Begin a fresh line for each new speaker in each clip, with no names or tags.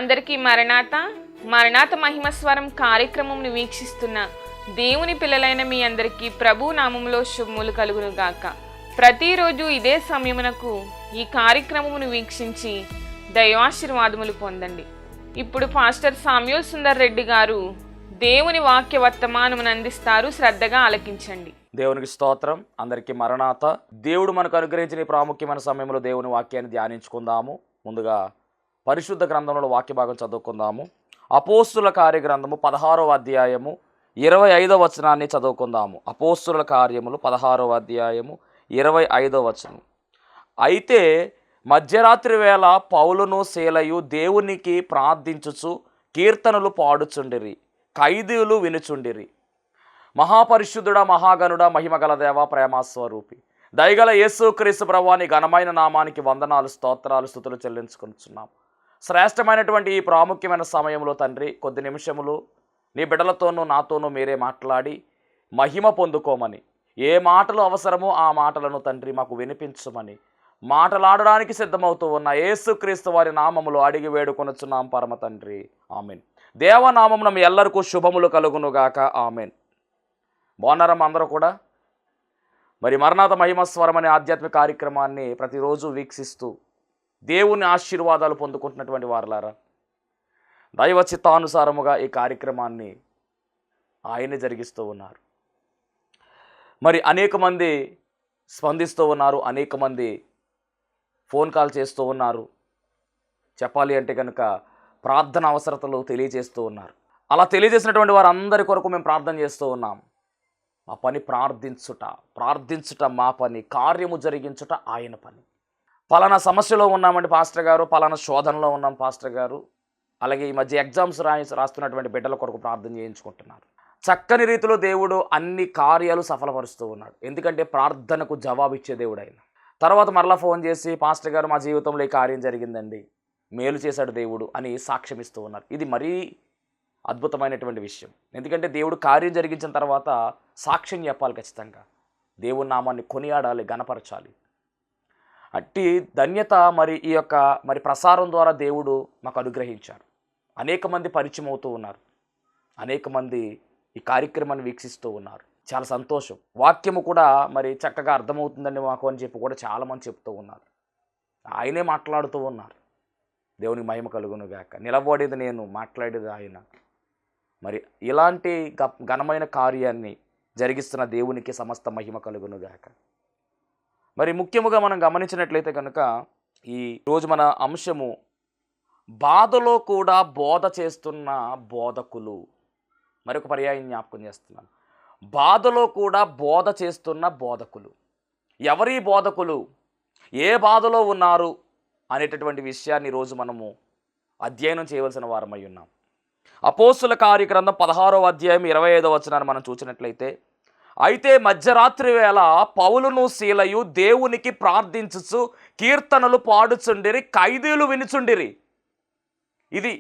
అందరికీ మరణాత మహిమస్వరం కార్యక్రమంను వీక్షిస్తున్న దేవుని పిల్లలైన మీ అందరికీ ప్రభు నామములో శుభములు కలుగును గాక. ప్రతిరోజు ఇదే సమయమునకు ఈ కార్యక్రమమును వీక్షించి దైవాశీర్వాదములు పొందండి. ఇప్పుడు పాస్టర్ సామ్యూల్ సుందర్ రెడ్డి గారు దేవుని వాక్య వర్తమానమును అందిస్తారు. శ్రద్ధగా ఆలకించండి.
దేవునికి స్తోత్రం. అందరికీ మరణాత. దేవుడు మనకు అనుగ్రహించిన ప్రాముఖ్యమైన సమయంలో దేవుని వాక్యాన్ని ధ్యానించుకుందాము. ముందుగా పరిశుద్ధ గ్రంథంలో వాక్య భాగం చదువుకుందాము. అపోస్తుల కార్యగ్రంథము 16వ అధ్యాయము 25వ వచనాన్ని చదువుకుందాము. అపోస్తుల కార్యములు 16వ అధ్యాయము 25వ వచనం. అయితే మధ్యరాత్రి వేళ పౌలును శీలయు దేవునికి ప్రార్థించుచు కీర్తనలు పాడుచుండిరి, ఖైదీలు వినుచుండిరి. మహాపరిశుద్ధుడా, మహాగణుడా, మహిమగల దేవ, ప్రేమస్వరూపి, దయగల యేసుక్రీస్తు ప్రభువాని ఘనమైన నామానికి వందనాలు, స్తోత్రాలు, స్తుతులు చెల్లించుకుంటున్నాం. శ్రేష్టమైనటువంటి ఈ ప్రాముఖ్యమైన సమయంలో తండ్రి, కొద్ది నిమిషములు నీ బిడ్డలతోనూ నాతోనూ మీరే మాట్లాడి మహిమ పొందుకోమని, ఏ మాటలు అవసరమో ఆ మాటలను తండ్రి మాకు వినిపించమని మాటలాడడానికి సిద్ధమవుతూ ఉన్న యేసుక్రీస్తు వారి నామములో అడిగి వేడుకొనుచున్నాం పరమ తండ్రి, ఆమెన్. దేవనామమున మీ ఎల్లరికూ శుభములు కలుగునుగాక, ఆమెన్. బాగున్నారమ్మ అందరూ కూడా? మరి మరణాత మహిమస్వరం అనే ఆధ్యాత్మిక కార్యక్రమాన్ని ప్రతిరోజు వీక్షిస్తూ దేవుని ఆశీర్వాదాలు పొందుకుంటున్నటువంటి వారులారా, దైవ చిత్తానుసారముగా ఈ కార్యక్రమాన్ని ఆయనే జరిగిస్తూ ఉన్నారు. మరి అనేక మంది స్పందిస్తూ ఉన్నారు, అనేక మంది ఫోన్ కాల్ చేస్తూ ఉన్నారు. చెప్పాలి అంటే కనుక ప్రార్థన అవసరతలు తెలియజేస్తూ ఉన్నారు. అలా తెలియజేసినటువంటి వారందరి కొరకు మేము ప్రార్థన చేస్తూ ఉన్నాం. మా పని ప్రార్థించుట మా పని, కార్యము జరిగించుట ఆయన పని. పలానా సమస్యలో ఉన్నామండి పాస్టర్ గారు, పలానా శోధనలో ఉన్నాం పాస్టర్ గారు. అలాగే ఈ మధ్య ఎగ్జామ్స్ రాస్తున్నటువంటి బిడ్డల కొరకు ప్రార్థన చేయించుకుంటున్నారు. చక్కని రీతిలో దేవుడు అన్ని కార్యాలు సఫలపరుస్తూ ఉన్నాడు. ఎందుకంటే ప్రార్థనకు జవాబు ఇచ్చే దేవుడు ఆయన. తర్వాత మరలా ఫోన్ చేసి పాస్టర్ గారు మా జీవితంలో ఈ కార్యం జరిగిందండి, మేలు చేశాడు దేవుడు అని సాక్ష్యం ఇస్తూ ఉన్నారు. ఇది మరీ అద్భుతమైనటువంటి విషయం. ఎందుకంటే దేవుడు కార్యం జరిగించిన తర్వాత సాక్ష్యం చెప్పాలి ఖచ్చితంగా. దేవుని నామాన్ని కొనియాడాలి, గణపరచాలి. అట్టి ధన్యత మరి ఈ యొక్క ప్రసారం ద్వారా దేవుడు మాకు అనుగ్రహించారు. అనేక మంది పరిచయం అవుతూ ఉన్నారు, అనేక మంది ఈ కార్యక్రమాన్ని వీక్షిస్తూ ఉన్నారు. చాలా సంతోషం. వాక్యము కూడా మరి చక్కగా అర్థమవుతుందండి మాకు అని చెప్పి కూడా చాలామంది చెప్తూ ఉన్నారు. ఆయనే మాట్లాడుతూ ఉన్నారు. దేవునికి మహిమ కలుగును గాక. నిలబడేది నేను, మాట్లాడేది ఆయన. మరి ఇలాంటి ఘనమైన కార్యాన్ని జరిగిస్తున్న దేవునికి సమస్త మహిమ కలుగును గాక. మరి ముఖ్యముగా మనం గమనించినట్లయితే కనుక ఈ రోజు మన అంశము బాధలో కూడా బోధ చేస్తున్న బోధకులు. మరొక పర్యాయం జ్ఞాపకం చేస్తున్నాను. బాధలో కూడా బోధ చేస్తున్న బోధకులు. ఎవరి బోధకులు, ఏ బాధలో ఉన్నారు అనేటటువంటి విషయాన్ని ఈరోజు మనము అధ్యయనం చేయవలసిన వారమై ఉన్నాం. అపోస్తుల కార్యగ్రంథం 16వ అధ్యాయం 25వ వచనాన్ని మనం చూసినట్లయితే, అయితే మధ్యరాత్రి వేళ పౌలును శీలయు దేవునికి ప్రార్థించుచు కీర్తనలు పాడుచుండిరి, ఖైదీలు వినుచుండిరి. ఇది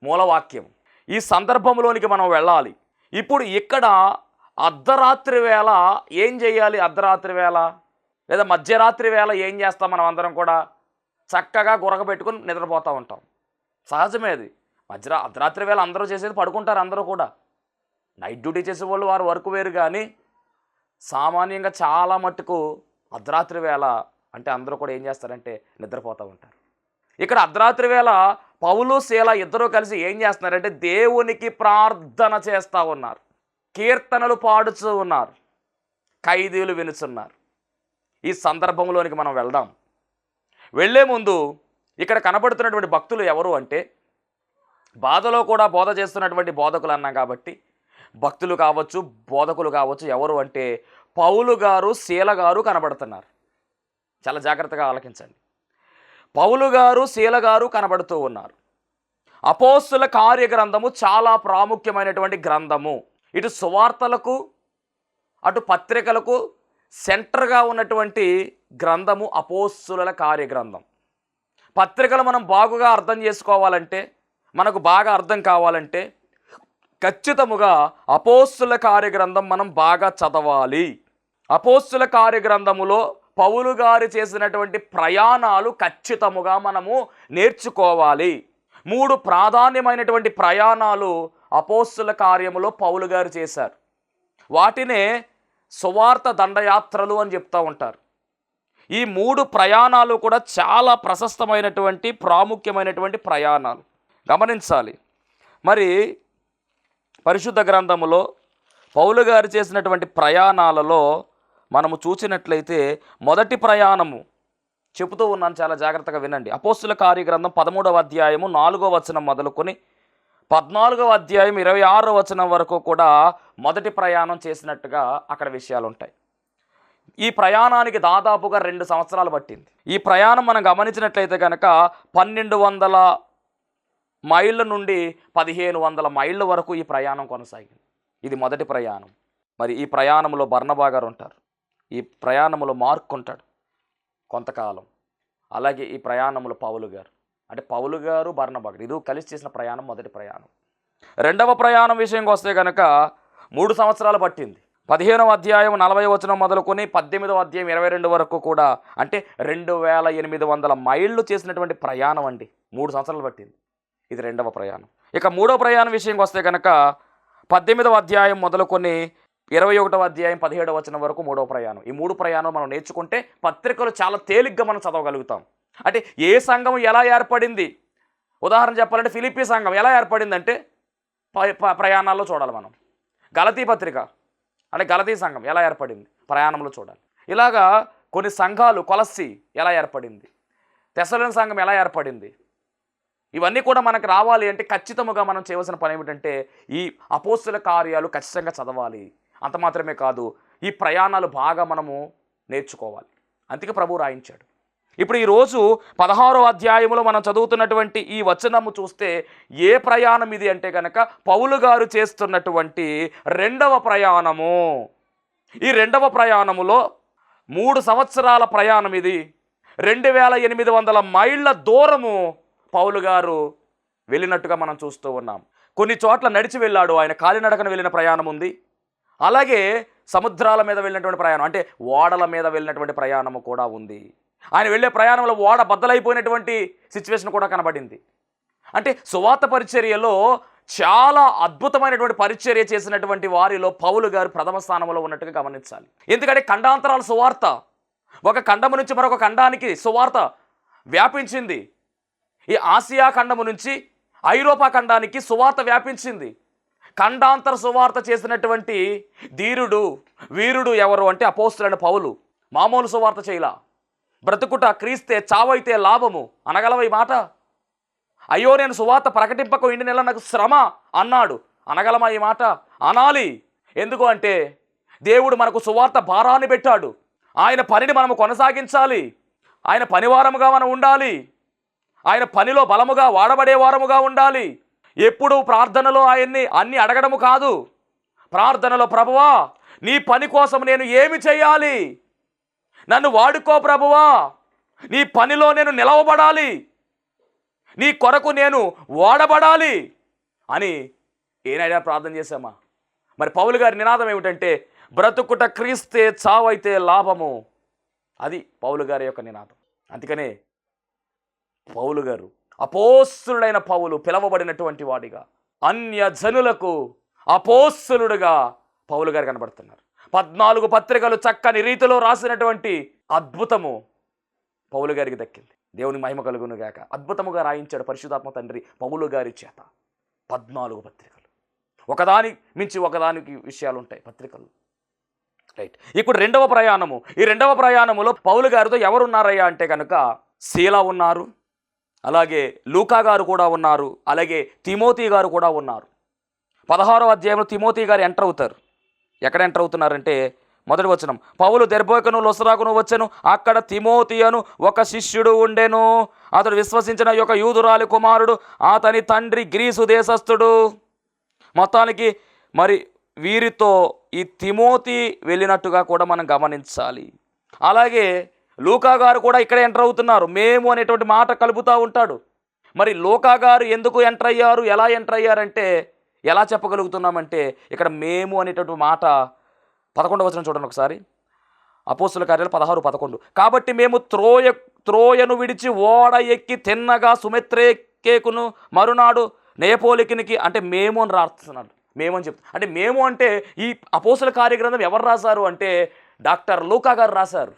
మూలవాక్యం. ఈ సందర్భంలోనికి మనం వెళ్ళాలి. ఇప్పుడు ఇక్కడ అర్ధరాత్రి వేళ ఏం చేయాలి? అర్ధరాత్రి వేళ లేదా మధ్యరాత్రి వేళ ఏం చేస్తాం? మనం అందరం కూడా చక్కగా గురగబెట్టుకుని నిద్రపోతూ ఉంటాం. సహజమే అది. అర్ధరాత్రి వేళ అందరూ చేసేది పడుకుంటారు. అందరూ కూడా నైట్ డ్యూటీ చేసేవాళ్ళు వారు వర్క్ వేరు. కానీ సామాన్యంగా చాలా మట్టుకు అర్ధరాత్రి వేళ అంటే అందరూ కూడా ఏం చేస్తారంటే నిద్రపోతూ ఉంటారు. ఇక్కడ అర్ధరాత్రి వేళ పౌలు శీల ఇద్దరూ కలిసి ఏం చేస్తున్నారంటే దేవునికి ప్రార్థన చేస్తూ ఉన్నారు, కీర్తనలు పాడుతూ ఉన్నారు, ఖైదీలు వినుచున్నారు. ఈ సందర్భంలోనికి మనం వెళ్దాం. వెళ్ళే ముందు ఇక్కడ కనబడుతున్నటువంటి భక్తులు ఎవరు అంటే, బాధలో కూడా బోధ చేస్తున్నటువంటి బోధకులు అన్నాం కాబట్టి భక్తులు కావచ్చు, బోధకులు కావచ్చు. ఎవరు అంటే పౌలు గారు, శీల గారు కనబడుతున్నారు. చాలా జాగ్రత్తగా ఆలకించండి. పౌలు గారు, శీల గారు కనబడుతూ ఉన్నారు. అపోస్తుల కార్యగ్రంథము చాలా ప్రాముఖ్యమైనటువంటి గ్రంథము. ఇటు సువార్తలకు అటు పత్రికలకు సెంటర్గా ఉన్నటువంటి గ్రంథము అపోస్తుల కార్యగ్రంథం. పత్రికలు మనం బాగుగా అర్థం చేసుకోవాలంటే, మనకు బాగా అర్థం కావాలంటే ఖచ్చితముగా అపోస్తుల కార్యగ్రంథం మనం బాగా చదవాలి. అపోస్తుల కార్యగ్రంథములో పౌలు గారు చేసినటువంటి ప్రయాణాలు ఖచ్చితముగా మనము నేర్చుకోవాలి. 3 ప్రాధాన్యమైనటువంటి ప్రయాణాలు అపోస్తుల కార్యములో పౌలు గారు చేశారు. వాటినే సువార్త దండయాత్రలు అని చెప్తూ ఉంటారు. ఈ 3 ప్రయాణాలు కూడా చాలా ప్రశస్తమైనటువంటి ప్రాముఖ్యమైనటువంటి ప్రయాణాలు, గమనించాలి. మరి పరిశుద్ధ గ్రంథములో పౌలు గారు చేసినటువంటి ప్రయాణాలలో మనము చూసినట్లయితే మొదటి ప్రయాణము చెబుతూ ఉన్నాను, చాలా జాగ్రత్తగా వినండి. అపోస్తుల కార్యగ్రంథం 13వ అధ్యాయము 4వ వచనం మొదలుకొని 14వ అధ్యాయం 26వ వచనం వరకు కూడా మొదటి ప్రయాణం చేసినట్టుగా అక్కడ విషయాలు ఉంటాయి. ఈ ప్రయాణానికి దాదాపుగా 2 సంవత్సరాలు పట్టింది. ఈ ప్రయాణం మనం గమనించినట్లయితే కనుక 1200 మైళ్ళ నుండి 1500 మైళ్ళ వరకు ఈ ప్రయాణం కొనసాగింది. ఇది మొదటి ప్రయాణం. మరి ఈ ప్రయాణంలో బర్నబా గారు ఉంటారు, ఈ ప్రయాణంలో మార్క్ ఉంటాడు కొంతకాలం, అలాగే ఈ ప్రయాణంలో పౌలు గారు, అంటే పౌలు గారు బర్నబా గారు ఇది కలిసి చేసిన ప్రయాణం మొదటి ప్రయాణం. రెండవ ప్రయాణం విషయంకి వస్తే కనుక 3 సంవత్సరాలు పట్టింది. 15వ అధ్యాయం 40వ వచనం మొదలుకొని 18వ అధ్యాయం 22 వరకు కూడా, అంటే 2800 మైళ్ళు చేసినటువంటి ప్రయాణం అండి. 3 సంవత్సరాలు పట్టింది. ఇది రెండవ ప్రయాణం. ఇక మూడవ ప్రయాణం విషయంకి వస్తే కనుక 18వ అధ్యాయం మొదలుకొని 21వ అధ్యాయం 17వ వచనం వరకు మూడవ ప్రయాణం. ఈ 3 ప్రయాణం మనం నేర్చుకుంటే పత్రికలు చాలా తేలిగ్గా మనం చదవగలుగుతాం. అంటే ఏ సంఘం ఎలా ఏర్పడింది, ఉదాహరణ చెప్పాలంటే ఫిలిప్పీ సంఘం ఎలా ఏర్పడిందంటే ప్రయాణాల్లో చూడాలి మనం. గలతీ పత్రిక అంటే గలతీ సంఘం ఎలా ఏర్పడింది ప్రయాణంలో చూడాలి. ఇలాగా కొన్ని సంఘాలు, కొలస్సి ఎలా ఏర్పడింది, తెస్సలోని సంఘం ఎలా ఏర్పడింది, ఇవన్నీ కూడా మనకు రావాలి అంటే ఖచ్చితంగా మనం చేయవలసిన పని ఏమిటంటే ఈ అపోస్తుల కార్యాలు ఖచ్చితంగా చదవాలి. అంత మాత్రమే కాదు, ఈ ప్రయాణాలు బాగా మనము నేర్చుకోవాలి. అందుకే ప్రభువు రాయించాడు. ఇప్పుడు ఈరోజు 16వ అధ్యాయంలో మనం చదువుతున్నటువంటి ఈ వచనము చూస్తే ఏ ప్రయాణం ఇది అంటే కనుక పౌలు గారు చేస్తున్నటువంటి రెండవ ప్రయాణము. ఈ రెండవ ప్రయాణములో 3 సంవత్సరాల ప్రయాణం ఇది. 2800 మైళ్ళ దూరము పౌలు గారు వెళ్ళినట్టుగా మనం చూస్తూ ఉన్నాం. కొన్ని చోట్ల నడిచి వెళ్ళాడు, ఆయన కాలినడకన వెళ్ళిన ప్రయాణం ఉంది. అలాగే సముద్రాల మీద వెళ్ళినటువంటి ప్రయాణం, అంటే ఓడల మీద వెళ్ళినటువంటి ప్రయాణము కూడా ఉంది. ఆయన వెళ్ళే ప్రయాణంలో ఓడ బద్దలైపోయినటువంటి సిచ్యువేషన్ కూడా కనబడింది. అంటే సువార్త పరిచర్యలో చాలా అద్భుతమైనటువంటి పరిచర్య చేసినటువంటి వారిలో పౌలు గారు ప్రథమ స్థానంలో ఉన్నట్టుగా గమనించాలి. ఎందుకంటే ఖండాంతరాల సువార్త, ఒక ఖండము నుంచి మరొక ఖండానికి సువార్త వ్యాపించింది. ఈ ఆసియా ఖండము నుంచి ఐరోపా ఖండానికి సువార్త వ్యాపించింది. ఖండాంతర సువార్త చేసినటువంటి ధీరుడు, వీరుడు ఎవరు అంటే అపోస్తులైన పౌలు. మామూలు సువార్త చేయలా. బ్రతుకుట క్రీస్తే, చావైతే లాభము అనగలవ ఈ మాట? అయ్యో నేను సువార్త ప్రకటింపక 2 నెలల నాకు శ్రమ అన్నాడు. అనగలమా ఈ మాట? అనాలి. ఎందుకు అంటే దేవుడు మనకు సువార్త భారాన్ని పెట్టాడు. ఆయన పనిని మనము కొనసాగించాలి. ఆయన పనివారముగా మనం ఉండాలి. ఆయన పనిలో బలముగా వాడబడే వారముగా ఉండాలి. ఎప్పుడు ప్రార్థనలో ఆయన్ని అన్ని అడగడము కాదు. ప్రార్థనలో ప్రభువా నీ పని కోసం నేను ఏమి చేయాలి, నన్ను వాడుకో ప్రభువా, నీ పనిలో నేను నిలవబడాలి, నీ కొరకు నేను వాడబడాలి అని ఏనాడా ప్రార్థన చేశామా? మరి పౌలు గారి నినాదం ఏమిటంటే బ్రతుకుట క్రీస్తే, చావైతే లాభము. అది పౌలు గారి యొక్క నినాదం. అందుకనే పౌలు గారు అపోస్తులుడైన పౌలు పిలవబడినటువంటి వాడిగా అన్య జనులకు అపోస్తులుడుగా పౌలు గారు కనబడుతున్నారు. 14 పత్రికలు చక్కని రీతిలో రాసినటువంటి అద్భుతము పౌలు గారికి దక్కింది. దేవుని మహిమ కలుగును గాక. అద్భుతముగా రాయించాడు పరిశుద్ధాత్మ తండ్రి పౌలు గారి చేత. 14 పత్రికలు, ఒకదాని మించి ఒకదానికి విషయాలు ఉంటాయి పత్రికలు. రైట్. ఇప్పుడు రెండవ ప్రయాణము. ఈ రెండవ ప్రయాణములో పౌలు గారితో ఎవరున్నారయ్యా అంటే కనుక శీలా ఉన్నారు, అలాగే లూకా గారు కూడా ఉన్నారు, అలాగే తిమోతి గారు కూడా ఉన్నారు. 16వ అధ్యాయంలో తిమోతి గారు ఎంటర్ అవుతారు. ఎక్కడ ఎంటర్ అవుతున్నారంటే మొదటి వచనం, పౌలు దెర్బోకును లొస్రాకును వచ్చెను, అక్కడ తిమోతి అను ఒక శిష్యుడు ఉండెను, అతడు విశ్వసించిన యొక్క యూదురాలి కుమారుడు, అతని తండ్రి గ్రీసు దేశస్థుడు. మొత్తానికి మరి వీరితో ఈ తిమోతి వెళ్ళినట్టుగా కూడా మనం గమనించాలి. అలాగే లూకా గారు కూడా ఇక్కడ ఎంటర్ అవుతున్నారు. మేము అనేటువంటి మాట కలుపుతూ ఉంటాడు. మరి లూకా గారు ఎందుకు ఎంటర్ అయ్యారు, ఎలా ఎంటర్ అయ్యారంటే ఎలా చెప్పగలుగుతున్నామంటే ఇక్కడ మేము అనేటువంటి మాట 11వ వచనం చూడండి ఒకసారి. అపోస్తుల కార్యాలు 16:11. కాబట్టి మేము త్రోయను విడిచి ఓడ ఎక్కి తిన్నగా సుమెత్రే తిమోతికేకును మరునాడు నెయపోలికినికి, అంటే మేము అని రాస్తున్నాడు. మేమని చెప్తాం. అంటే మేము అంటే ఈ అపోస్తుల కార్యగ్రంథం ఎవరు రాశారు అంటే డాక్టర్ లూకా గారు రాశారు.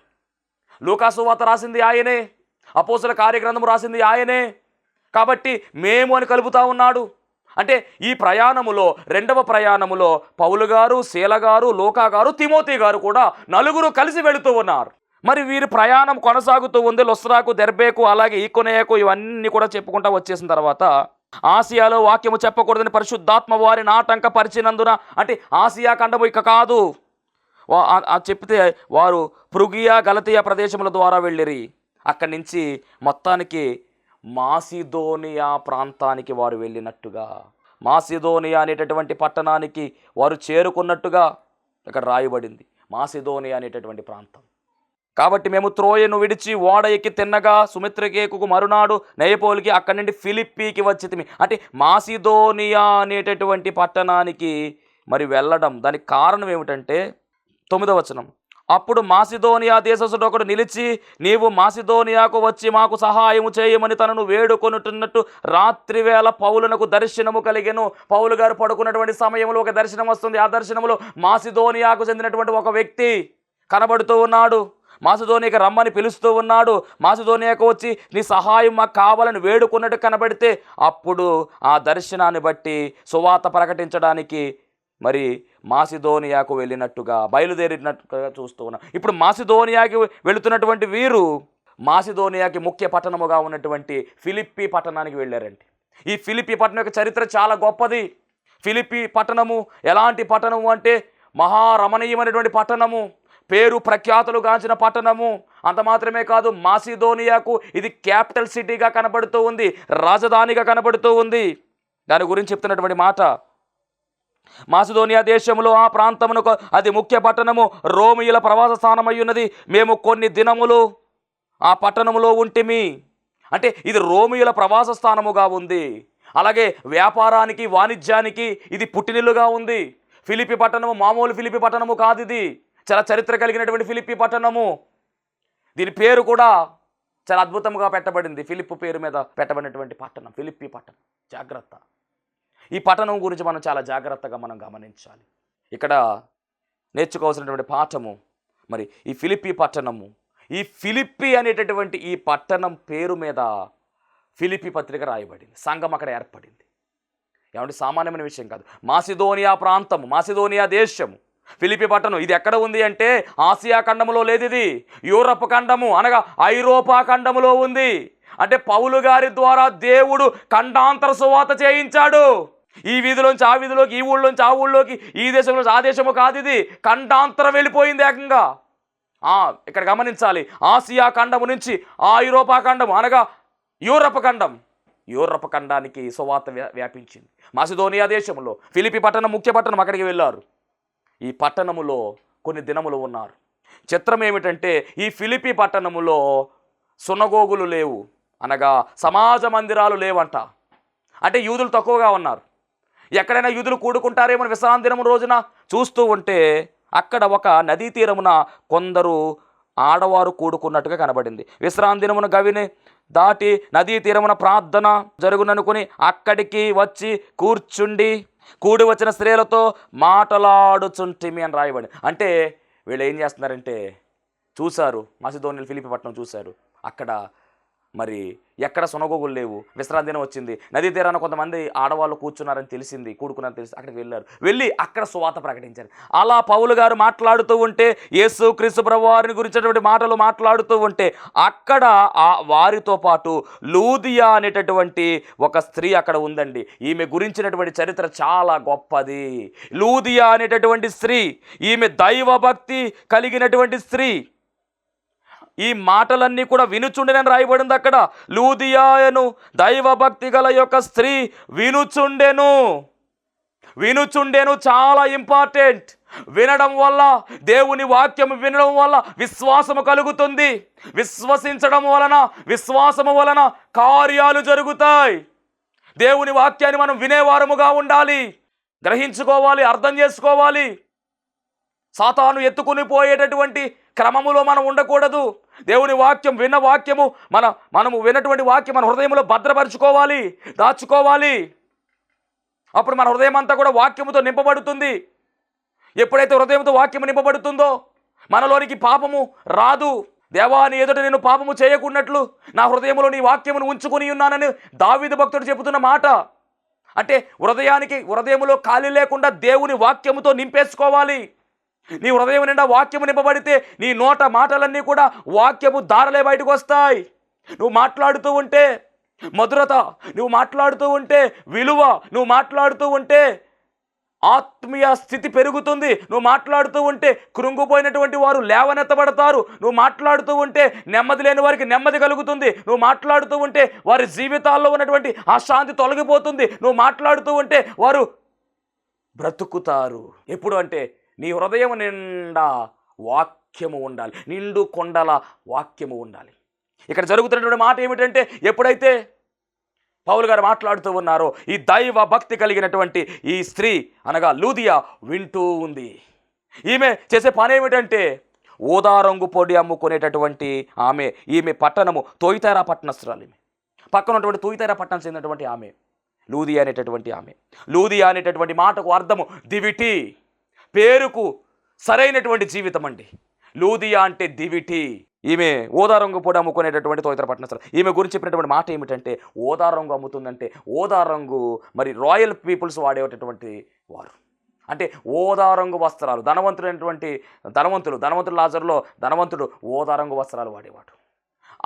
లూకా సువార్త రాసింది ఆయనే, అపోస్తుల కార్యగ్రంథం రాసింది ఆయనే. కాబట్టి మేము అని కలుపుతా ఉన్నాడు. అంటే ఈ ప్రయాణములో, రెండవ ప్రయాణములో పౌలు గారు, శీల గారు, లూకా గారు, తిమోతి గారు కూడా నలుగురు కలిసి వెళుతూ ఉన్నారు. మరి వీరి ప్రయాణం కొనసాగుతూ ఉంది. లొస్త్రాకు, దెర్బేకు, అలాగే ఈకొనేయకు, ఇవన్నీ కూడా చెప్పుకుంటా వచ్చేసిన తర్వాత ఆసియాలో వాక్యము చెప్పకూడదని పరిశుద్ధాత్మ వారిని ఆటంకపరిచినందున, అంటే ఆసియా ఖండము ఇక కాదు చెప్తే వారు పృగియా, గలతియా ప్రదేశముల ద్వారా వెళ్ళిరి. అక్కడి నుంచి మొత్తానికి మాసిదోనియా ప్రాంతానికి వారు వెళ్ళినట్టుగా, మాసిదోనియా అనేటటువంటి పట్టణానికి వారు చేరుకున్నట్టుగా ఇక్కడ రాయబడింది. మాసిదోనియా అనేటటువంటి ప్రాంతం. కాబట్టి మేము త్రోయను విడిచి ఓడ ఎక్కి తిన్నగా సుమిత్రకేకుకు మరునాడు నెయపోలికి, అక్కడి నుండి ఫిలిప్పీకి వచ్చితిమి. అంటే మాసిదోనియా అనేటటువంటి పట్టణానికి మరి వెళ్ళడం, దానికి కారణం ఏమిటంటే 9వ వచనం, అప్పుడు మాసిదోనియా దేశస్థుడు ఒకడు నిలిచి, నీవు మాసిదోనియాకు వచ్చి మాకు సహాయము చేయమని తనను వేడుకొనుతున్నట్టు రాత్రి వేళ పౌలునకు దర్శనము కలిగెను. పౌలు గారు పడుకున్నటువంటి సమయంలో ఒక దర్శనం వస్తుంది. ఆ దర్శనంలో మాసిదోనియాకు చెందినటువంటి ఒక వ్యక్తి కనబడుతూ ఉన్నాడు. మాసిదోనియాకి రమ్మని పిలుస్తూ ఉన్నాడు. మాసిదోనియాకు వచ్చి నీ సహాయం మాకు కావాలని వేడుకున్నట్టు కనబడితే, అప్పుడు ఆ దర్శనాన్ని బట్టి సువార్త ప్రకటించడానికి మరి మాసిదోనియాకు వెళ్ళినట్టుగా, బయలుదేరినట్టుగా చూస్తూ ఉన్నాం. ఇప్పుడు మాసిదోనియాకి వెళుతున్నటువంటి వీరు మాసిదోనియాకి ముఖ్య పట్టణముగా ఉన్నటువంటి ఫిలిప్పీ పట్టణానికి వెళ్ళారండి. ఈ ఫిలిప్పీ పట్టణం యొక్క చరిత్ర చాలా గొప్పది. ఫిలిప్పీ పట్టణము ఎలాంటి పట్టణము అంటే మహారమణీయమైనటువంటి పట్టణము, పేరు ప్రఖ్యాతులు గాంచిన పట్టణము. అంత మాత్రమే కాదు, మాసిదోనియాకు ఇది క్యాపిటల్ సిటీగా కనబడుతూ ఉంది, రాజధానిగా కనబడుతూ ఉంది. దాని గురించి చెప్తున్నటువంటి మాట, మాసిదోనియా దేశంలో ఆ ప్రాంతమునకు అది ముఖ్య పట్టణము, రోమియుల ప్రవాస స్థానమై ఉన్నది. మేము కొన్ని దినములు ఆ పట్టణములో ఉంటిమి. అంటే ఇది రోమియుల ప్రవాస స్థానముగా ఉంది. అలాగే వ్యాపారానికి, వాణిజ్యానికి ఇది పుట్టినిల్లుగా ఉంది. ఫిలిప్పీ పట్టణము మామూలు ఫిలిప్పీ పట్టణము కాదు, ఇది చాలా చరిత్ర కలిగినటువంటి ఫిలిప్పీ పట్టణము. దీని పేరు కూడా చాలా అద్భుతంగా పెట్టబడింది. ఫిలిప్పు పేరు మీద పెట్టబడినటువంటి పట్టణం ఫిలిప్పీ పట్టణం. జాగ్రత్త, ఈ పట్టణం గురించి మనం చాలా జాగ్రత్తగా మనం గమనించాలి. ఇక్కడ నేర్చుకోవాల్సినటువంటి పాఠము మరి ఈ ఫిలిప్పీ పట్టణము, ఈ ఫిలిప్పీ అనేటటువంటి ఈ పట్టణం పేరు మీద ఫిలిప్పీ పత్రిక రాయబడింది. సంఘం అక్కడ ఏర్పడింది. ఏమంటే సామాన్యమైన విషయం కాదు. మాసిదోనియా ప్రాంతము, మాసిదోనియా దేశము, ఫిలిప్పీ పట్టణం ఇది ఎక్కడ ఉంది అంటే ఆసియా ఖండములో లేదు, ఇది యూరప్ ఖండము అనగా ఐరోపా ఖండములో ఉంది. అంటే పౌలు గారి ద్వారా దేవుడు ఖండాంతర సువార్త చేయించాడు. ఈ వీధిలోంచి ఆ వీధిలోకి, ఈ ఊళ్ళోంచి ఆ ఊళ్ళోకి, ఈ దేశంలోంచి ఆ దేశము కాదు, ఇది ఖండాంతరం వెళ్ళిపోయింది ఏకంగా. ఇక్కడ గమనించాలి, ఆసియా ఖండము నుంచి ఆ ఐరోపా ఖండము అనగా యూరప్ ఖండం, యూరప్ ఖండానికి సువార్త వ్యాపించింది. మాసిదోనియా దేశంలో ఫిలిప్పీ పట్టణం ముఖ్య పట్టణం, అక్కడికి వెళ్ళారు. ఈ పట్టణములో కొన్ని దినములు ఉన్నారు. చిత్రం ఏమిటంటే ఈ ఫిలిప్పీ పట్టణములో సునగోగులు లేవు, అనగా సమాజ మందిరాలు లేవంట. అంటే యూదులు తక్కువగా ఉన్నారు. ఎక్కడైనా యూదులు కూడుకుంటారేమో విశ్రాంతి దినము రోజున చూస్తూ ఉంటే అక్కడ ఒక నదీ తీరమున కొందరు ఆడవారు కూడుకున్నట్టుగా కనబడింది. విశ్రాంతి దినమున గవిని దాటి నదీ తీరమున ప్రార్థన జరుగుననుకుని అక్కడికి వచ్చి కూర్చుండి కూడి వచ్చిన స్త్రీలతో మాటలాడుచుంటిమి అని రాయబడి. అంటే వీళ్ళు ఏం చేస్తున్నారంటే చూశారు, మాసిదోనియా ఫిలిప్పీ పట్టణం చూశారు, అక్కడ మరి ఎక్కడ సునగోగులు లేవు. విశ్రాంతి దినం వచ్చింది, నదీ తీరాన కొంతమంది ఆడవాళ్ళు కూర్చున్నారని తెలిసింది, కూడుకున్నారని తెలిసి అక్కడికి వెళ్ళారు. వెళ్ళి అక్కడ సువార్త ప్రకటించారు. అలా పౌలు గారు మాట్లాడుతూ ఉంటే, యేసు క్రీస్తు ప్రభువారిని గురించినటువంటి మాటలు మాట్లాడుతూ ఉంటే అక్కడ వారితో పాటు లూదియా అనేటటువంటి ఒక స్త్రీ అక్కడ ఉందండి. ఈమె గురించినటువంటి చరిత్ర చాలా గొప్పది. లూదియా అనేటటువంటి స్త్రీ, ఈమె దైవభక్తి కలిగినటువంటి స్త్రీ. ఈ మాటలన్నీ కూడా వినుచుండెనని రాయబడింది అక్కడ. లూదియాయను దైవభక్తి గల యొక్క స్త్రీ వినుచుండెను. వినుచుండెను చాలా ఇంపార్టెంట్. వినడం వల్ల, దేవుని వాక్యం వినడం వల్ల విశ్వాసము కలుగుతుంది. విశ్వసించడం వలన, విశ్వాసము వలన కార్యాలు జరుగుతాయి. దేవుని వాక్యాన్ని మనం వినేవారముగా ఉండాలి, గ్రహించుకోవాలి, అర్థం చేసుకోవాలి. సాతాను ఎత్తుకుని పోయేటటువంటి క్రమములో మనం ఉండకూడదు. దేవుని వాక్యం విన్న వాక్యము మనము విన్నటువంటి వాక్యం మన హృదయంలో భద్రపరుచుకోవాలి, దాచుకోవాలి. అప్పుడు మన హృదయం అంతా కూడా వాక్యముతో నింపబడుతుంది. ఎప్పుడైతే హృదయంతో వాక్యము నింపబడుతుందో మనలోనికి పాపము రాదు. దేవా, నీ ఎదుట నేను పాపము చేయకున్నట్లు నా హృదయంలో నీ వాక్యమును ఉంచుకొని ఉన్నానని దావీదు భక్తుడు చెబుతున్న మాట. అంటే హృదయంలో ఖాళీ లేకుండా దేవుని వాక్యముతో నింపేసుకోవాలి. నీ హృదయం నిండా వాక్యము నింపబడితే నీ నోట మాటలన్నీ కూడా వాక్యము దారలే బయటకు వస్తాయి. నువ్వు మాట్లాడుతూ ఉంటే మధురత, నువ్వు మాట్లాడుతూ ఉంటే విలువ, నువ్వు మాట్లాడుతూ ఉంటే ఆత్మీయ స్థితి పెరుగుతుంది. నువ్వు మాట్లాడుతూ ఉంటే కృంగిపోయినటువంటి వారు లేవనెత్తబడతారు. నువ్వు మాట్లాడుతూ ఉంటే నెమ్మది లేని వారికి నెమ్మది కలుగుతుంది. నువ్వు మాట్లాడుతూ ఉంటే వారి జీవితాల్లో ఉన్నటువంటి అశాంతి తొలగిపోతుంది. నువ్వు మాట్లాడుతూ ఉంటే వారు బ్రతుకుతారు. ఎప్పుడు అంటే నీ హృదయం నిండా వాక్యము ఉండాలి, నిండు కొండల వాక్యము ఉండాలి. ఇక్కడ జరుగుతున్నటువంటి మాట ఏమిటంటే, ఎప్పుడైతే పౌలు గారు మాట్లాడుతూ ఉన్నారో ఈ దైవ భక్తి కలిగినటువంటి ఈ స్త్రీ అనగా లూదియా వింటూ ఉంది. ఈమె చేసే పని ఏమిటంటే, ఊదా రంగు పొడి అమ్ముకునేటటువంటి ఈమె పట్టణము తోయితారా పట్టణస్తురాలు. ఈమె పక్కన ఉన్నటువంటి తోయితారా పట్టణం చెందినటువంటి ఆమె లూదియా అనేటటువంటి ఆమె. లూదియా అనేటటువంటి మాటకు అర్థము దివిటి, పేరుకు సరైనటువంటి జీవితం అండి. లూదియా అంటే దివిటి. ఈమె ఓదా రంగు పొడి అమ్ముకునేటటువంటి తోయితర పట్టణస్తురాలు. ఈమె గురించి చెప్పినటువంటి మాట ఏమిటంటే, ఓదా రంగు అమ్ముతుందంటే ఓదా రంగు మరి రాయల్ పీపుల్స్ వాడేటటువంటి వారు. అంటే ఓదా రంగు వస్త్రాలు, ధనవంతులు లాజరులో ధనవంతుడు ఓదా రంగు వస్త్రాలు వాడేవాడు.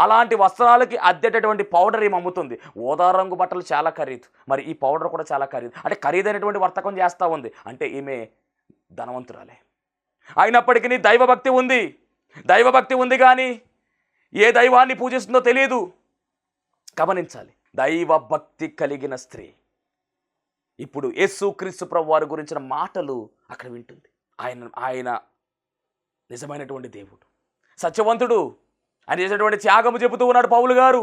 అలాంటి వస్త్రాలకి అద్దెటటువంటి పౌడర్ ఏమి అమ్ముతుంది. ఓదా రంగు బట్టలు చాలా ఖరీదు, మరి ఈ పౌడర్ కూడా చాలా ఖరీదు. అంటే ఖరీదైనటువంటి వర్తకం చేస్తూ ఉంది. అంటే ఈమె ధనవంతురాలే. అయినప్పటికీ దైవభక్తి ఉంది కానీ ఏ దైవాన్ని పూజిస్తుందో తెలియదు. గమనించాలి, దైవభక్తి కలిగిన స్త్రీ ఇప్పుడు యేసుక్రీస్తు ప్రభువు వారి గురించిన మాటలు అక్కడ వింటుంది. ఆయన నిజమైనటువంటి దేవుడు, సత్యవంతుడు, ఆయన చేసినటువంటి త్యాగము చెబుతూ ఉన్నాడు పౌలు గారు.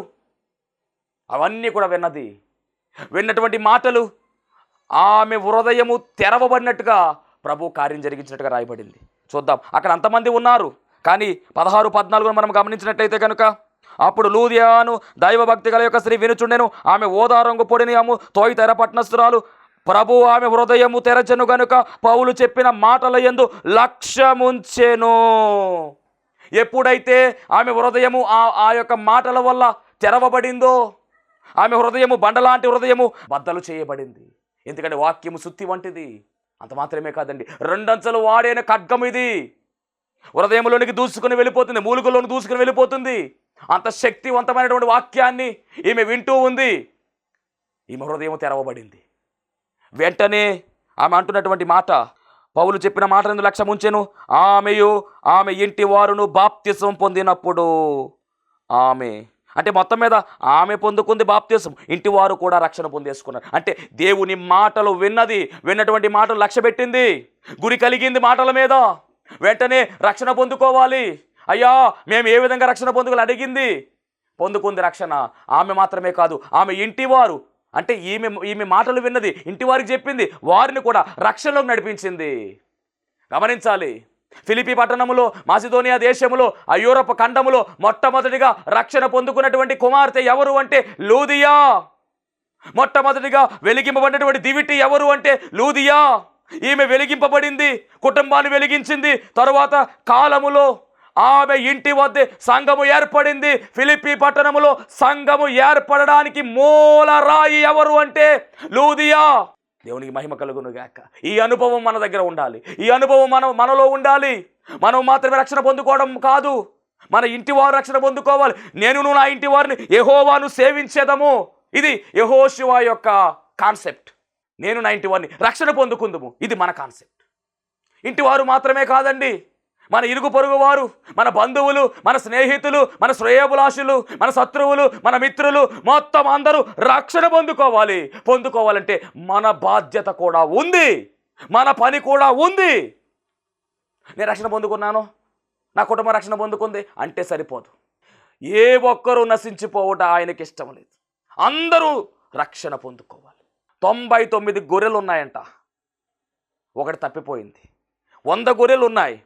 అవన్నీ కూడా విన్నటువంటి మాటలు ఆమె హృదయము తెరవబడినట్టుగా ప్రభు కార్యం జరిగించినట్టుగా రాయబడింది. చూద్దాం, అక్కడ అంతమంది ఉన్నారు కానీ 16, 14 మనం గమనించినట్లయితే కనుక, అప్పుడు లూదియాను దైవభక్తి గల యొక్క స్త్రీ వినుచుండెను. ఆమె ఓదా రంగు పొడిని తోయితెర పట్టణస్తురాలు. ప్రభు ఆమె హృదయము తెరచెను గనుక పౌలు చెప్పిన మాటల యందు లక్ష్యముంచెను. ఎప్పుడైతే ఆమె హృదయము ఆ యొక్క మాటల వల్ల తెరవబడిందో, ఆమె హృదయము బండలాంటి హృదయము బద్దలు చేయబడింది. ఎందుకంటే వాక్యము సుత్తి వంటిది. అంత మాత్రమే కాదండి, 2 అంచెలు వాడైన ఖడ్గం ఇది. హృదయంలోనికి దూసుకుని వెళ్ళిపోతుంది, మూలుగులోనికి దూసుకుని వెళ్ళిపోతుంది. అంత శక్తివంతమైనటువంటి వాక్యాన్ని ఈమె వింటూ ఉంది. ఈమె హృదయం తెరవబడింది. వెంటనే ఆమె అంటున్నటువంటి మాట, పౌలు చెప్పిన మాటలను లక్ష్యం ఉంచెను. ఆమె ఇంటి వారును బాప్తిసం పొందినప్పుడు అంటే మొత్తం మీద ఆమె పొందుకుంది బాప్తిసం, ఇంటి వారు కూడా రక్షణ పొందేసుకున్నారు. అంటే దేవుని మాటలు విన్నటువంటి మాటలు లక్ష్య పెట్టింది, గురి కలిగింది మాటల మీద. వెంటనే రక్షణ పొందుకోవాలి. అయ్యా, మేము ఏ విధంగా రక్షణ పొందుకోవాలి అడిగింది, పొందుకుంది రక్షణ. ఆమె మాత్రమే కాదు, ఆమె ఇంటివారు, అంటే ఈమె మాటలు విన్నది, ఇంటి వారికి చెప్పింది, వారిని కూడా రక్షణలోకి నడిపించింది. గమనించాలి, ఫిలిప్పీ పట్టణములో, మాసిదోనియా దేశములో, ఆ యూరప్ ఖండములో మొట్టమొదటిగా రక్షణ పొందుకున్నటువంటి కుమార్తె ఎవరు అంటే లూదియా. మొట్టమొదటిగా వెలిగింపబడినటువంటి దివిటి ఎవరు అంటే లూదియా. ఈమె వెలిగింపబడింది, కుటుంబాన్ని వెలిగించింది. తరువాత కాలములో ఆమె ఇంటి వద్దే సంఘము ఏర్పడింది. ఫిలిప్పీ పట్టణములో సంఘము ఏర్పడడానికి మూల రాయి ఎవరు అంటే లూదియా. దేవునికి మహిమ కలుగును గాక. ఈ అనుభవం మన దగ్గర ఉండాలి, ఈ అనుభవం మనలో ఉండాలి. మనం మాత్రమే రక్షణ పొందుకోవడం కాదు, మన ఇంటి వారు రక్షణ పొందుకోవాలి. నేను నా ఇంటి వారిని యెహోవాను సేవించేదము, ఇది యెహోషువ యొక్క కాన్సెప్ట్. నేను నా ఇంటి వారిని రక్షణ పొందుకుందుము, ఇది మన కాన్సెప్ట్. ఇంటివారు మాత్రమే కాదండి, మన ఇరుగు పొరుగు వారు, మన బంధువులు, మన స్నేహితులు, మన శ్రేయోభిలాషులు, మన శత్రువులు, మన మిత్రులు మొత్తం అందరూ రక్షణ పొందుకోవాలంటే మన బాధ్యత కూడా ఉంది, మన పని కూడా ఉంది. నేను రక్షణ పొందుకున్నాను, నా కుటుంబం రక్షణ పొందుకుంది అంటే సరిపోదు. ఏ ఒక్కరూ నశించిపోవట ఆయనకి ఇష్టం లేదు, అందరూ రక్షణ పొందుకోవాలి. 99 గొర్రెలు ఉన్నాయంట, ఒకటి తప్పిపోయింది. 100 గొర్రెలు ఉన్నాయి,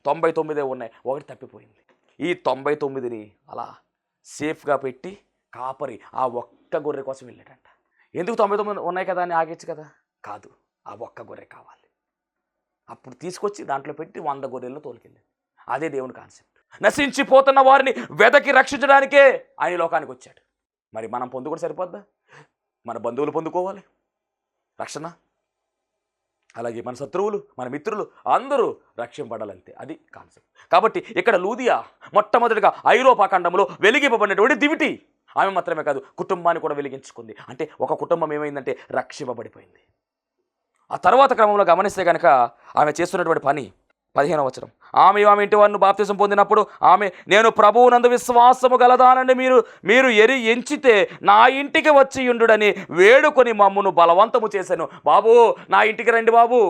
99 ఉన్నాయి, ఒకటి తప్పిపోయింది. ఈ 99ని అలా సేఫ్గా పెట్టి కాపరి ఆ ఒక్క గొర్రె కోసం వెళ్ళాడంట. ఎందుకు 99 ఉన్నాయి కదా అని ఆగచ్చు కదా? కాదు, ఆ ఒక్క గొర్రె కావాలి. అప్పుడు తీసుకొచ్చి దాంట్లో పెట్టి 100 గొర్రెలను తోలుకెళ్ళింది. అదే దేవుని కాన్సెప్ట్. నశించిపోతున్న వారిని వెదకి రక్షించడానికే ఆయన లోకానికి వచ్చాడు. మరి మనం పొందుకొని సరిపోద్దా? మన బంధువులు పొందుకోవాలి రక్షణ, అలాగే మన శత్రువులు, మన మిత్రులు అందరూ రక్షింపడాలంతే. అది కాన్సెప్ట్. కాబట్టి ఇక్కడ లూదియా మొట్టమొదటిగా ఐరోపా ఖండంలో వెలిగింపబడినటువంటి దివిటి. ఆమె మాత్రమే కాదు, కుటుంబాన్ని కూడా వెలిగించుకుంది. అంటే ఒక కుటుంబం ఏమైందంటే రక్షింపబడిపోయింది. ఆ తర్వాత క్రమంలో గమనిస్తే కనుక ఆమె చేస్తున్నటువంటి పని 15వ వచనం, ఆమె ఇంటి వారిని బాప్తిసం పొందినప్పుడు ఆమె, నేను ప్రభువునందు విశ్వాసము గలదానని మీరు ఎంచితే నా ఇంటికి వచ్చి ఉండుడని వేడుకొని మమ్మును బలవంతము చేశాను. బాబు, నా ఇంటికి రండి బాబు,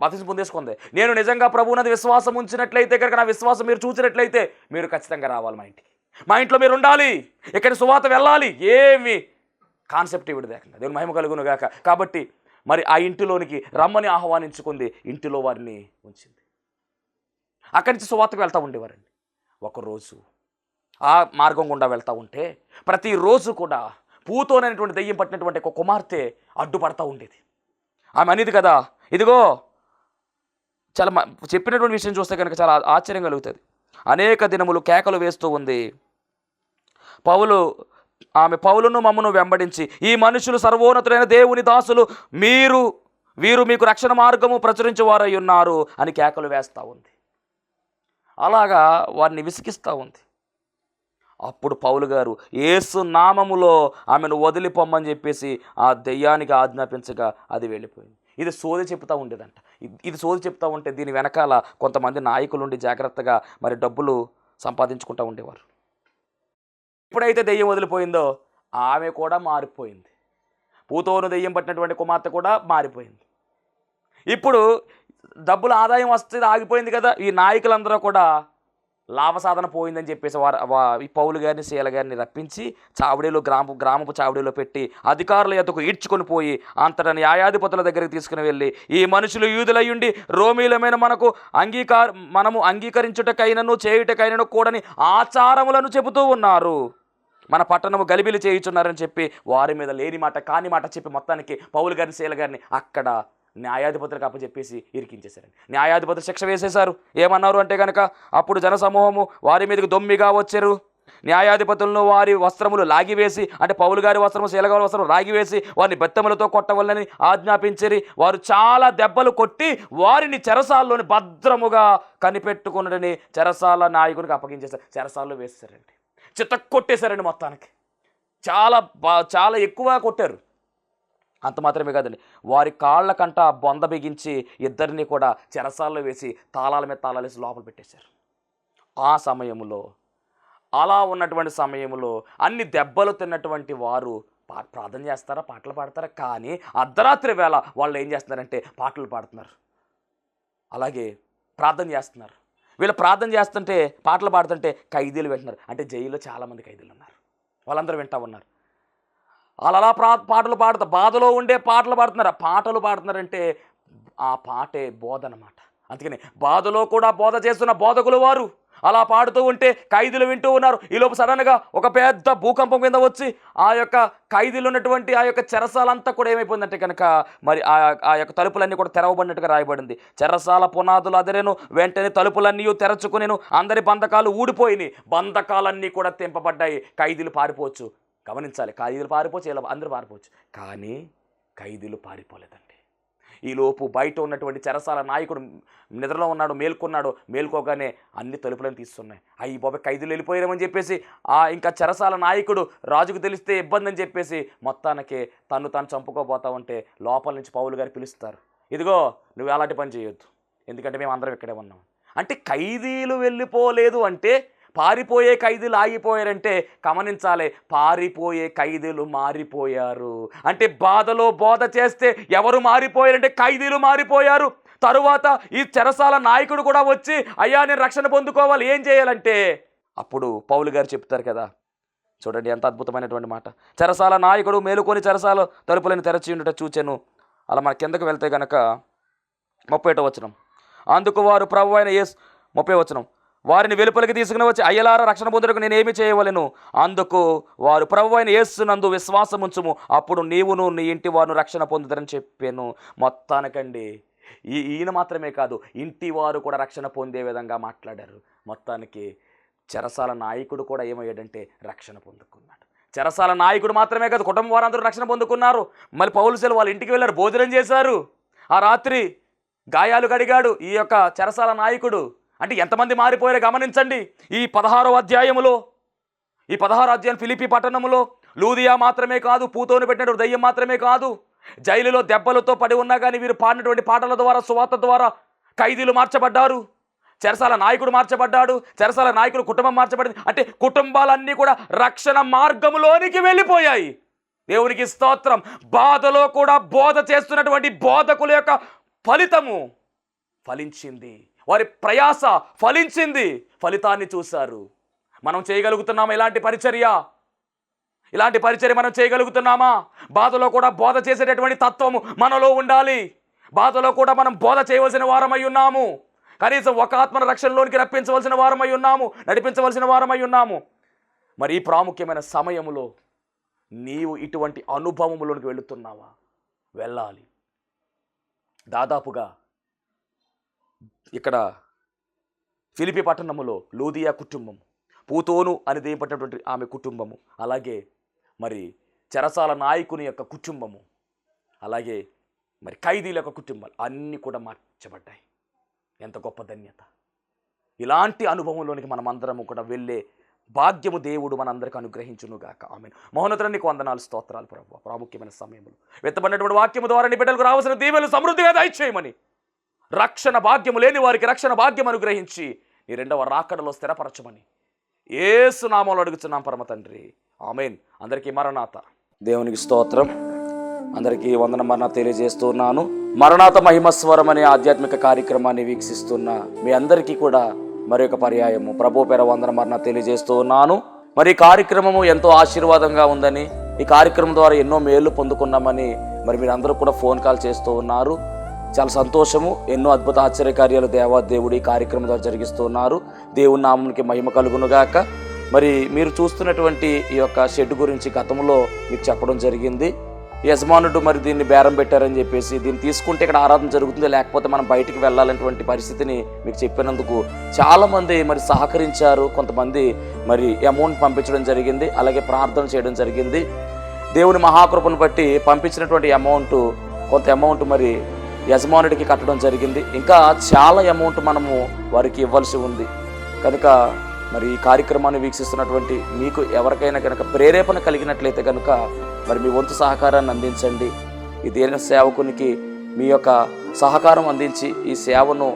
బాప్తిసం పొందేసుకుంది. నేను నిజంగా ప్రభువునందు విశ్వాసం ఉంచినట్లయితే కనుక, నా విశ్వాసం మీరు చూసినట్లయితే మీరు ఖచ్చితంగా రావాలి మా ఇంటికి, మా ఇంట్లో మీరు ఉండాలి, ఇక్కడ సువార్త వెళ్ళాలి. ఏమి కాన్సెప్ట్ ఇవిడ దేకంగా, దేవుని మహిమ కలుగును గాక. కాబట్టి మరి ఆ ఇంటిలోనికి రమ్మని ఆహ్వానించుకుంది, ఇంటిలో వారిని ఉంచింది. అక్కడి నుంచి సువార్తకు వెళ్తూ ఉండేవారండి. ఒకరోజు ఆ మార్గం గుండా వెళ్తూ ఉంటే ప్రతిరోజు కూడా పూతోనైనటువంటి దెయ్యం పట్టినటువంటి ఒక కుమార్తె అడ్డుపడతా ఉండేది. ఆమె అనేది కదా, ఇదిగో చాలా చెప్పినటువంటి విషయం చూస్తే కనుక చాలా ఆశ్చర్యం కలుగుతుంది. అనేక దినములు కేకలు వేస్తూ ఉంది. ఆమె పౌలును మమ్మను వెంబడించి, ఈ మనుషులు సర్వోన్నతులైన దేవుని దాసులు, వీరు మీకు రక్షణ మార్గము ప్రచురించేవారై ఉన్నారు అని కేకలు వేస్తూ ఉంది. అలాగా వారిని విసిగిస్తూ ఉంది. అప్పుడు పౌలు గారు యేసు నామములో ఆమెను వదిలిపోమ్మని చెప్పేసి ఆ దెయ్యానికి ఆజ్ఞాపించగా అది వెళ్ళిపోయింది. ఇది సోది చెప్తూ ఉండేదంట. ఇది సోది చెప్తూ ఉంటే దీని వెనకాల కొంతమంది నాయకులుండి జాగ్రత్తగా మరి డబ్బులు సంపాదించుకుంటూ ఉండేవారు. ఎప్పుడైతే దెయ్యం వదిలిపోయిందో ఆమె కూడా మారిపోయింది. పూతోను దెయ్యం పట్టినటువంటి కుమార్తె కూడా మారిపోయింది. ఇప్పుడు డబ్బుల ఆదాయం వస్తే ఆగిపోయింది కదా, ఈ నాయకులందరూ కూడా లాభసాధన పోయిందని చెప్పేసి ఈ పౌలు గారిని శీల గారిని రప్పించి చావడిలో గ్రామపు చావడిలో పెట్టి అధికారుల యొద్దకు ఈడ్చుకొని పోయి అంతటా న్యాయాధిపతుల దగ్గరికి తీసుకుని వెళ్ళి, ఈ మనుషులు యూదులయ్యుండి రోమీలమైన మనము అంగీకరించుటకైనను చేయుటకైనను కూడని ఆచారములను చెబుతూ ఉన్నారు, మన పట్టణము గలిబిలి చేయుచున్నారని చెప్పి వారి మీద లేని మాట కాని మాట చెప్పి మొత్తానికి పౌలు గారిని శీల గారిని అక్కడ న్యాయాధిపతులకు అప్పచెప్పేసి ఇరికించేశారండి. న్యాయాధిపతులు శిక్ష వేసేశారు. ఏమన్నారు అంటే కనుక, అప్పుడు జనసమూహము వారి మీదకి దొమ్మిగా వచ్చారు. న్యాయాధిపతులను వారి వస్త్రములు లాగివేసి, అంటే పౌలు గారి వస్త్రము శీల గారి వస్త్రం లాగివేసి వారిని బెత్తములతో కొట్టవలని ఆజ్ఞాపించిరి. వారు చాలా దెబ్బలు కొట్టి వారిని చెరసాల్లోని భద్రముగా కనిపెట్టుకున్నని చెరసాల నాయకునికి అప్పగించేశారు. చెరసాల్లో వేసేశారండి, చితక్కొట్టేశారండి. మొత్తానికి చాలా ఎక్కువ కొట్టారు. అంత మాత్రమే కాదండి, వారి కాళ్ళ కంట బొంద బిగించి ఇద్దరిని కూడా చెరసాల్లో వేసి తాళాల మీద తాళాలు వేసి లోపల పెట్టేశారు. ఆ సమయంలో, అలా ఉన్నటువంటి సమయంలో అన్ని దెబ్బలు తిన్నటువంటి వారు ప్రార్థన చేస్తారా, పాటలు పాడతారా? కానీ అర్ధరాత్రి వేళ వాళ్ళు ఏం చేస్తున్నారంటే పాటలు పాడుతున్నారు, అలాగే ప్రార్థన చేస్తున్నారు. వీళ్ళు ప్రార్థన చేస్తుంటే పాటలు పాడుతుంటే ఖైదీలు వింటున్నారు. అంటే జైల్లో చాలామంది ఖైదీలు ఉన్నారు, వాళ్ళందరూ వింటూ ఉన్నారు. అలా పాటలు పాడుతా బాధలో ఉండే పాటలు పాడుతున్నారు. పాటలు పాడుతున్నారంటే ఆ పాటే బోధ అన్నమాట. అందుకని బాధలో కూడా బోధ చేస్తున్న బోధకులు వారు అలా పాడుతూ ఉంటే ఖైదీలు వింటూ ఉన్నారు. ఈలోపు సడన్గా ఒక పెద్ద భూకంపం కింద వచ్చి ఆ యొక్క ఖైదీలు ఉన్నటువంటి ఆ యొక్క చెరసాలంతా కూడా ఏమైపోయిందంటే కనుక మరి ఆ యొక్క తలుపులన్నీ కూడా తెరవబడినట్టుగా రాయబడింది. చెరసాల పునాదులు అదిరేను, వెంటనే తలుపులన్నీ తెరచుకునేను, అందరి బంధకాలు ఊడిపోయినాయి, బంధకాలన్నీ కూడా తెంపబడ్డాయి. ఖైదీలు పారిపోవచ్చు. గమనించాలి, ఖైదీలు పారిపోవచ్చు, ఇలా అందరూ పారిపోవచ్చు, కానీ ఖైదీలు పారిపోలేదండి. ఈలోపు బయట ఉన్నటువంటి చెరసాల నాయకుడు నిద్రలో ఉన్నాడు, మేల్కోగానే అన్ని తలుపులను తీస్తున్నాయి. అయ్యి బాబా ఖైదీలు వెళ్ళిపోయారని చెప్పేసి ఇంకా చెరసాల నాయకుడు రాజుకు తెలిస్తే ఇబ్బంది అని చెప్పేసి మొత్తానికి తను చంపుకోబోతా ఉంటే లోపల నుంచి పౌలు గారు పిలుస్తారు, ఇదిగో నువ్వు అలాంటి పని చేయొద్దు, ఎందుకంటే మేము అందరం ఇక్కడే ఉన్నాం. అంటే ఖైదీలు వెళ్ళిపోలేదు అంటే పారిపోయే ఖైదీలు ఆగిపోయారంటే గమనించాలి, పారిపోయే ఖైదీలు మారిపోయారు. అంటే బాధలో బోధ చేస్తే ఎవరు మారిపోయారంటే ఖైదీలు మారిపోయారు. తరువాత ఈ చెరసాల నాయకుడు కూడా వచ్చి, అయ్యా నేను రక్షణ పొందుకోవాలి, ఏం చేయాలంటే అప్పుడు పౌలు గారు చెప్తారు కదా, చూడండి ఎంత అద్భుతమైనటువంటి మాట. చెరసాల నాయకుడు మేలుకొని చెరసాల తలుపులను తెరచి ఉండుట చూచెను. అలా మన కిందకు వెళ్తే కనుక 31 వచనం, అందుకు వారు ప్రభువైన యేసు 30 వచనం, వారిని వెలుపలికి తీసుకుని వచ్చి అయ్యలారా రక్షణ పొందుటకు నేనేమి చేయవలెను? అందుకు వారు ప్రభువైన యేసునందు విశ్వాసం ఉంచుము, అప్పుడు నీవును నీ ఇంటి వారు రక్షణ పొందుతారని చెప్పాను. మొత్తానికండి ఈయన మాత్రమే కాదు, ఇంటి వారు కూడా రక్షణ పొందే విధంగా మాట్లాడారు. మొత్తానికి చెరసాల నాయకుడు కూడా ఏమయ్యాడంటే రక్షణ పొందుకున్నాడు. చెరసాల నాయకుడు మాత్రమే కాదు, కుటుంబం వారందరూ రక్షణ పొందుకున్నారు. మళ్ళీ పౌలుసేలు వాళ్ళ ఇంటికి వెళ్ళారు, భోజనం చేశారు. ఆ రాత్రి గాయాలు కడిగాడు ఈ యొక్క చెరసాల నాయకుడు. అంటే ఎంతమంది మారిపోయారో గమనించండి. ఈ 16వ అధ్యాయములో, ఈ 16వ అధ్యాయం ఫిలిప్పీ పట్టణంలో లూదియా మాత్రమే కాదు, పూతోను పెట్టినటువంటి దయ్యం మాత్రమే కాదు, జైలులో దెబ్బలతో పడి ఉన్నా కానీ వీరు పాడినటువంటి పాటల ద్వారా, సువార్త ద్వారా ఖైదీలు మార్చబడ్డారు. చెరసాల నాయకుడు మార్చబడ్డాడు, చెరసాల నాయకుడు కుటుంబం మార్చబడింది. అంటే కుటుంబాలన్నీ కూడా రక్షణ మార్గంలోనికి వెళ్ళిపోయాయి. దేవునికి స్తోత్రం. బాధలో కూడా బోధ చేస్తున్నటువంటి బోధకుల యొక్క ఫలితము ఫలించింది, వారి ప్రయాస ఫలించింది, ఫలితాన్ని చూశారు. మనం చేయగలుగుతున్నామా ఇలాంటి పరిచర్య? ఇలాంటి పరిచర్య మనం చేయగలుగుతున్నామా? బాధలో కూడా బోధ చేసేటటువంటి తత్వము మనలో ఉండాలి. బాధలో కూడా మనం బోధ చేయవలసిన వారమై ఉన్నాము. కనీసం ఒక ఆత్మను రక్షణలోనికి రప్పించవలసిన వారమై ఉన్నాము, నడిపించవలసిన వారమై ఉన్నాము. మరి ఈ ప్రాముఖ్యమైన సమయంలో నీవు ఇటువంటి అనుభవములోనికి వెళుతున్నావా? వెళ్ళాలి. దాదాపుగా ఇక్కడ ఫిలిప్పీ పట్టణములో లూదియా కుటుంబం, పూతోను అని దేయబడినటువంటి ఆమె కుటుంబము, అలాగే మరి చెరసాల నాయకుని యొక్క కుటుంబము, అలాగే మరి ఖైదీల యొక్క కుటుంబాలు అన్నీ కూడా మార్చబడ్డాయి. ఎంత గొప్ప ధన్యత! ఇలాంటి అనుభవంలోనికి మనమందరము కూడా వెళ్ళే భాగ్యము దేవుడు మనందరికీ అనుగ్రహించునుగాక. ఆమేన్. మహోన్నతుడా నీకు వందనాలు, స్తోత్రాలు ప్రభువా. ప్రాముఖ్యమైన సమయంలో వెత్తబడినటువంటి వాక్యము ద్వారా నీ బిడ్డలకు రావాల్సిన దీవెనలు సమృద్ధిగా దయచేయమని, రక్షణ భాగ్యము లేని వారికి రక్షణ భాగ్యం అనుగ్రహించి నీ రెండవ రాకడలో స్థిరపరచమని యేసు నామములో అడుగుచున్నాం పరమ తండ్రి. ఆమేన్. అందరికీ మరణాత. దేవునికి స్తోత్రం. అందరికీ వందన మరణాత తెలియజేస్తున్నాను. మరణాత మహిమస్వరం అనే ఆధ్యాత్మిక కార్యక్రమాన్ని వీక్షిస్తున్న మీ అందరికీ కూడా మరి ఒక పర్యాయము ప్రభు పేర వందన మరణాత తెలియజేస్తూ ఉన్నాను. మరి ఈ కార్యక్రమము ఎంతో ఆశీర్వాదంగా ఉందని, ఈ కార్యక్రమం ద్వారా ఎన్నో మేళ్లు పొందుకున్నామని మరి మీరు అందరూ కూడా ఫోన్ కాల్ చేస్తూ ఉన్నారు. చాలా సంతోషము. ఎన్నో అద్భుత ఆశ్చర్యకార్యాలు దేవాదేవుడు ఈ కార్యక్రమం ద్వారా జరిగిస్తున్నారు. దేవుని నామమునికి మహిమ కలుగునుగాక. మరి మీరు చూస్తున్నటువంటి ఈ యొక్క షెడ్ గురించి గతంలో మీకు చెప్పడం జరిగింది. యజమానుడు మరి దీన్ని బేరం పెట్టారని చెప్పేసి, దీన్ని తీసుకుంటే ఇక్కడ ఆరాధన జరుగుతుంది, లేకపోతే మనం బయటికి వెళ్ళాలనేటువంటి పరిస్థితిని మీకు చెప్పినందుకు చాలామంది మరి సహకరించారు. కొంతమంది మరి అమౌంట్ పంపించడం జరిగింది, అలాగే ప్రార్థన చేయడం జరిగింది. దేవుని మహాకృపను బట్టి పంపించినటువంటి అమౌంట్, కొంత అమౌంట్ మరి యజమానుడికి కట్టడం జరిగింది. ఇంకా చాలా అమౌంట్ మనము వారికి ఇవ్వాల్సి ఉంది. కనుక మరి ఈ కార్యక్రమాన్ని వీక్షిస్తున్నటువంటి మీకు ఎవరికైనా కనుక ప్రేరేపణ కలిగినట్లయితే కనుక మరి మీ వంతు సహకారాన్ని అందించండి. ఈ దీన సేవకునికి మీ యొక్క సహకారం అందించి ఈ సేవను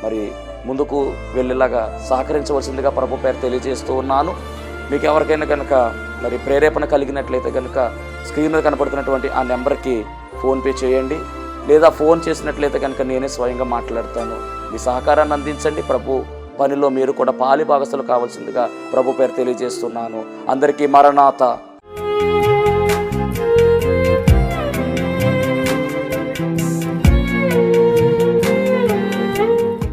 మరి ముందుకు వెళ్ళేలాగా సహకరించవలసిందిగా ప్రభు పేరు తెలియజేస్తూ ఉన్నాను. మీకు ఎవరికైనా కనుక మరి ప్రేరేపణ కలిగినట్లయితే కనుక స్క్రీన్ మీద కనపడుతున్నటువంటి ఆ నెంబర్కి ఫోన్పే చేయండి, లేదా ఫోన్ చేసినట్లయితే కనుక నేనే స్వయంగా మాట్లాడతాను. మీ సహకారాన్ని అందించండి. ప్రభు పనిలో మీరు కూడా పాలి భాగస్తులు కావాల్సిందిగా ప్రభు పేరు తెలియజేస్తున్నాను. అందరికీ మరణాత.